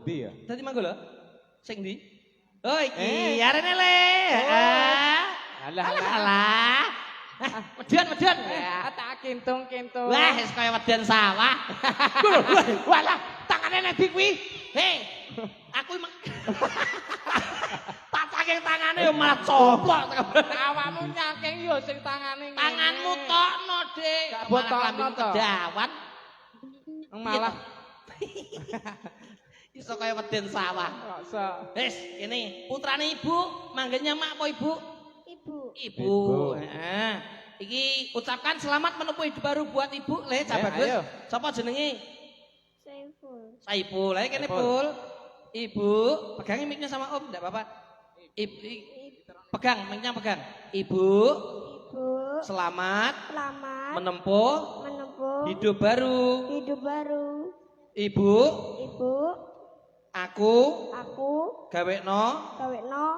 ndi ya? Dadi Manggala? Sing ndi? Oh iki arene le. Alah. Medyan. Tak kintung. Wah, wis kaya wedyan sawah. Walah, tangane nek ndi kuwi? Hei, aku tak saking tangane yo malah coplok. Awakmu nyaking yo sing tangane ngene. Tanganmu tokno, Dik. Gak botokno to. Dawat. Malah iso kaya wedyan sawah. rasa. Wis, kene putrane ibu, manggenya mak apa ibu? Ibu. Heeh. Iki ucapkan selamat menempuh hidup baru buat ibu, Le, Cak Bagus. Sapa jenenge? Saiful. Lah kene Pul. Ibu, pegangi mic-nya sama Om, enggak apa-apa. Pegang, mic-nya pegang. Ibu, selamat menempuh hidup baru. Ibu, aku gawekno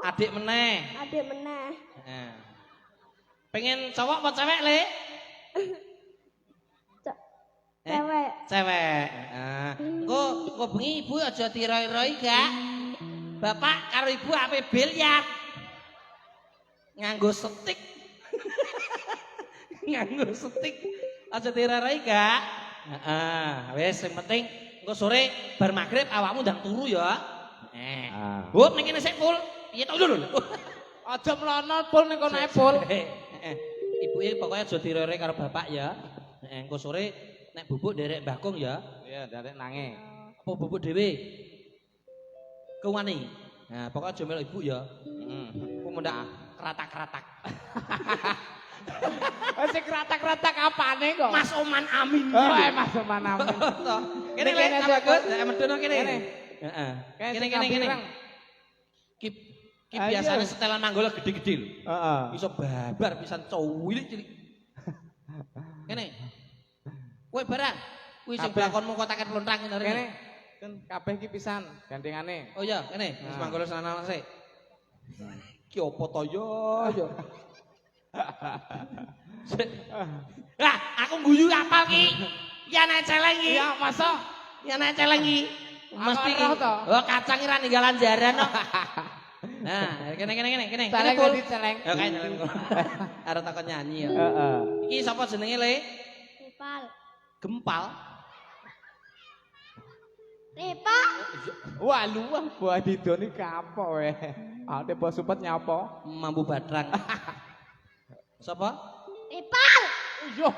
adik meneh. Nah. Pengen cowok apa cewek, Le? Cewek. Nah, engko bengi ibu aja diroi-roi gak. Bapak karo ibu ape biliar. Nganggo setik. Aja diroi-roi gak. Heeh, wis sing penting engko sore bar magrib awakmu ndang turu ya. Hup ning kene sik Pul. Piye to lho. Aja mlono Pul ning kono Pul. Ibuke pokoknya aja diroi-roi karo bapak ya. Engko sore nek bubuk derek Mbah ya. Iya, derek nange. Apa bubuk dhewe? Kewani. Nah, pokoknya aja melok ibu ya. Ku mendak keratak-keratak. Sing keratak-keratak apane kok? Mas Oman Amin. Mas Oman Amin. Kene Le, bagus. Medono kene. Heeh. Kene. Ki biasane setelan Manggala gede-gede lho. Heeh. Iso babar pisan cilik. Kene. Kowe barang. Kuwi sing bakonmu kok taket lontang ngene. Kene. Kan kabeh iki pisan gandengane. Oh iya, kene. Wis Manggala sana sik. Ki opo to yo? Lah, aku guyu apal ki. Ya nek celeng iki. Iya, masa? Ya nek celeng iki. Mesti roh to. Oh, kacang ira ninggalan jaran kok. Nah, kene. Celeng dadi celeng. Ya kae celeng. Arep takon nyanyi ya. Heeh. Iki sapa jenenge, Le? Gempal. Wah, luwah buah didoni kapo weh. Ate bos supet nyapa? Mambu badrang. Sapa? Yo.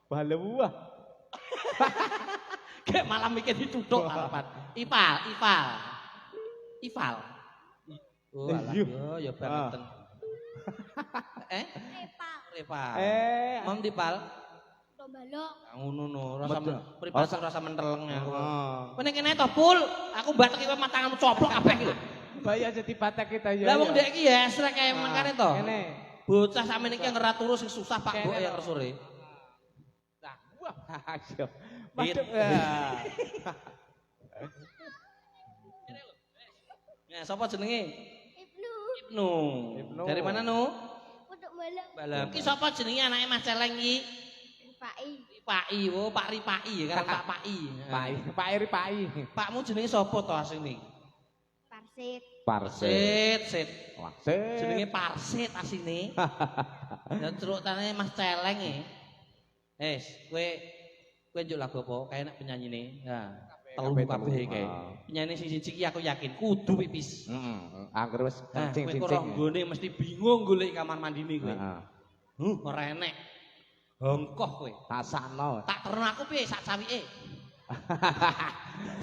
Wah, luwah. Kayak malam mikir dituthuk alamat. Ipal. Oh, alah yo banget. Lepal. Mam dipal. Ngono no, rasa menteleng aku. Kene kene to, Pul. Aku batek iki matanganmu coplok kabeh iki lho. Bahaya jadi batek kita ya. Lah wong ndek iki ya esrek kaya mangkane to. Kene. Bocah sampeyan iki ngerat turu sing susah Pak Mbok ya sore. Nah, wah, ayo. Madep ya. Nah, sapa jenenge? Ibnu. Dari mana, Nu? Balam. Ki sapa jenenge anake Mas Celeng iki? Ripai. Oh, Pak Ripai ya kan Pak Pai. Pak Ripai. Pakmu jenenge sapa to asline? Parsit. Wah, sit. Jenenge Parsit asine. Ya cerutane Mas Celeng e. Kowe njuk lagu apa? Kayak nek penyanyine. Nah, telu kabeh kae. Penyanyi sing siji iki aku yakin kudu pipis. Heeh. Angger wis kencing Kowe ora nggone mesti bingung golek kamar mandine kowe. Heeh. Ora enek. Hongkoh kowe. Tak sakno. Tak terno aku piye sak sawike.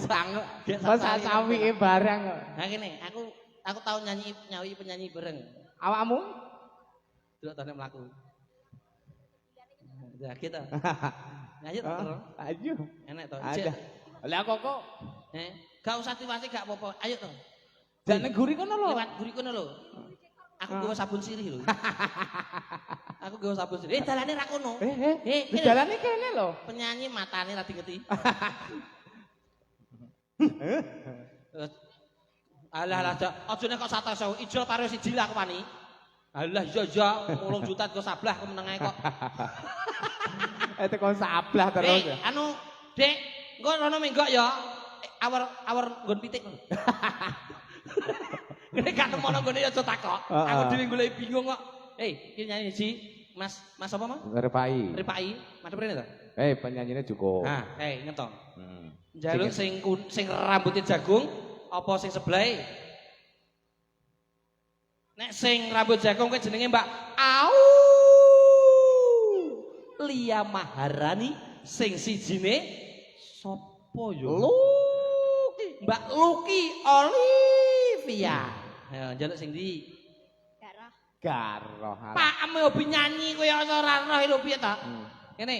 Sang sak sawike barang kok. Nah kene, aku tau nyawi penyanyi bareng. Awakmu? Delok to nek mlaku. Ya kita. Ayo terus. Ayo. Enek to. Ada. Lah kok. Gak usah diwasi gak apa-apa. Ayo to. Jak ning guri kono lho. Lewat guri kono lho. Aku nggawa sabun sirih lho. Aku nggawa sabun sirih. Dalane ra kono. Dalane kene lho. Penyanyi matane ra dingeti. Alah aja nek kok 100.000 ijol pare siji lah aku wani. Alah iya 8 juta kok sablah aku meneng ae kok. Teko sablah terus. Anu, Dek, engko rono menggok ya. awar nggon pitik. Nek gak nemono nggone aja takok. Aku dhewe golek bingung kok. Iki nyanyi si Mas apa, Mas? Ripai. Ripai. Madhep rene to? Penyanyine cukup. Nah, ngetong. Njaluk sing rambutnya jagung apa sing sebelah? Nek sing rambut jagung kuwi jenenge Mbak Aulia Maharani, sing sijine sapa ya? Mbak Luki Olivia. Ya, njaluk sing ndi? Garoh. Pak ame hobi nyanyi kaya ora roh lho piye ta? Ngene,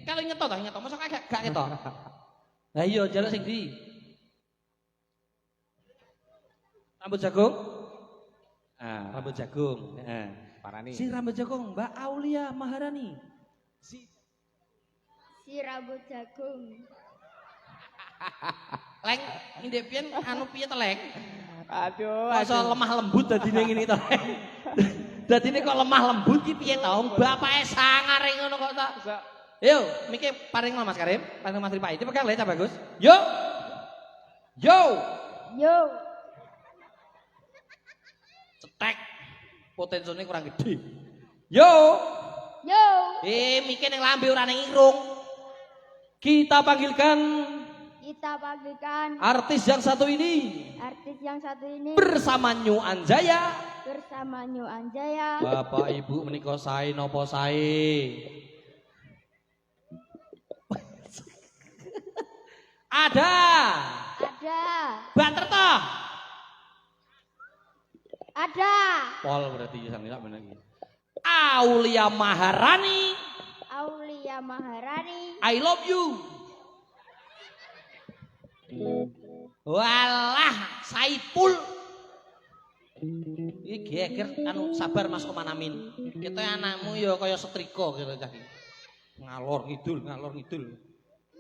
kalau nyeto ta nyeto, mosok gak nyeto. Lah iya njaluk sing ndi? Rambut jagung? Rambut jagung. Parani. Si rambut jagung Mbak Aulia Maharani. Si rambut jagung. Leng, ndek piyen anu piye to, Leng? Aduh, masa lemah lembut dadine ngene to. Dadine kok lemah lembut ki piye to? Bapake sangar ngono kok to. Yo, miki paring Mas Karim, paring Mas Ripai. Dipegang le, bagus. Yo. Cetek. Potensine kurang gede. Yo. Miki ning lambe ora ning irung. Kita panggilkan artis yang satu ini bersama New Anjaya. Bapak Ibu menika sae napa sae? Ada. Banter toh? Ada. Pol berarti sampe lak meneh iki. Aulia Maharani. I love you. Walah, Saipul. Iki geger anu sabar Mas Komanamin. Kita anakmu ya kaya setrika kira cah iki. Ngalor ngidul.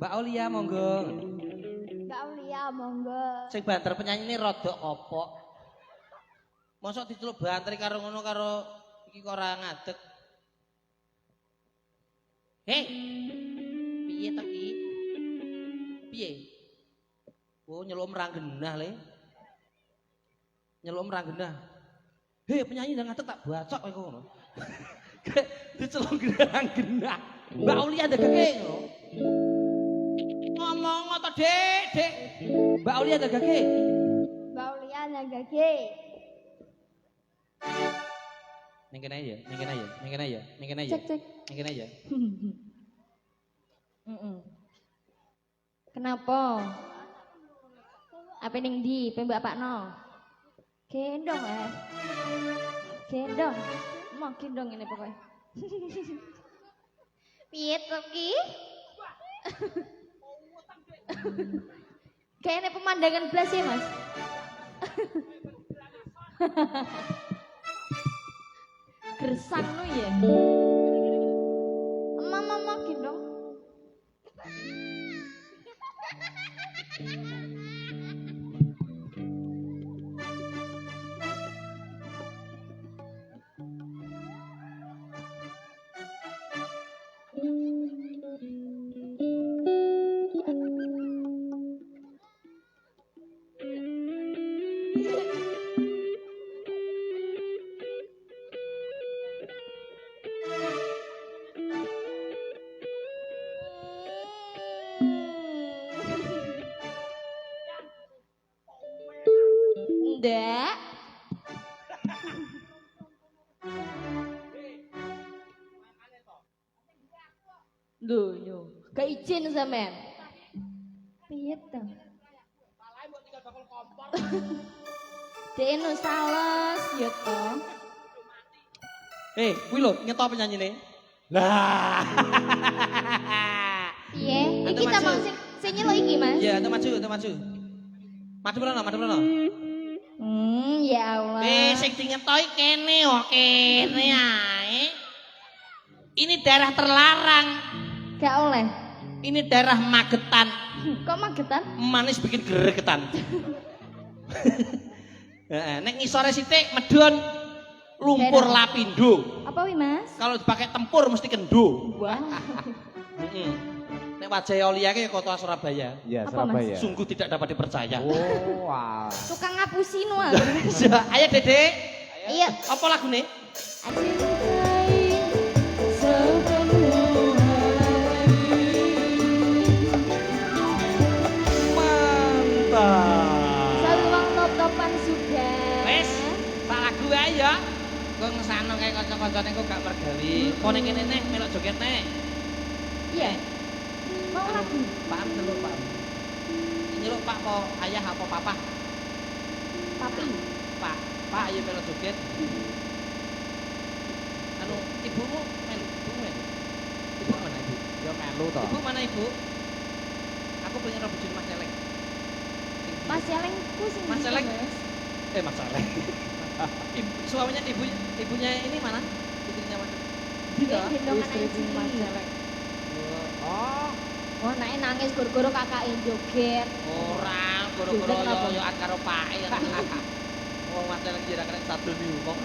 Mbak Aulia monggo. Sing banter penyanyine rada kopok. Mosok dicelup banter karo ngono karo iki kok ora ngadeg. Piye to iki? Piye? Oh, nyeluk merang genah le. Penyanyi nang ngadeg tak bacok kowe ngono. Diceluk genah. Mbak Aulia ndegeke ngono. Ngomong to, Dik. Mbak Aulia ndegeke. Ning kene aja. Kenapa? Apa ning ndi? Pe Mbak Pakno. Gendong Gendong. Mau gendong ini pokoknya. Piye to ki? Kayaknya pemandangan blas ya, Mas. Gersang nu ya. Mama gendong. Ndak. Duh, yo. Gak izin sampean. Piye to? Dene sales ya to. Kuwi lho nyeto penyanyine. Lah. Piye? Iki sama sing nyeluk iki, Mas. Iya, maju. Maju rono. Ya Allah. Sing dingetoi kene ae. Ini daerah terlarang. Gak oleh. Ini daerah Magetan. Kok Magetan? Manis bikin gregetan. Nek ngisore sithik medhun lumpur lapindo. Apa wi, Mas? Kalau dipakai tempur mesti kendo. Wah. Nek wajah Aulia ki kota Surabaya. Iya, Apa, Mas? Surabaya. Sungguh tidak dapat dipercaya. Oh, wah. Tukang ngapusin wae. Ayo Dede. Iya. Apa lagune? Cintai sepenuh hati. Mantap. Saluang top-topan sudah. Wes, sak lagu ae ya. Kok ngesano kayak kanca-kancane kok gak mergawi. Kok ning kene nek melok joget nek. Iya. Mau lagu? Paham delok, Pak. Nyeluk Pak apa ayah apa papa? Papi. Pak, Pak ayo melok joget. Anu, ibumu melu, ibu melu. Ibu mana ibu? Ya melu to. Ibu mana ibu? Aku pengen rebutin Mas Celeng. Mas Celeng ku sing Mas bisa, Celeng. Mas. Mas Celeng. Suaminya ibunya ini mana? Istrinya mana? Dia gendongan Istri aja. Mas Celeng. Oh, Oh, naik nangis goro-goro kakake joget. Orang, goro-goro Joget apa? yo-yoan karo Pak. Wong Mas Celeng kira-kira satu nih, wong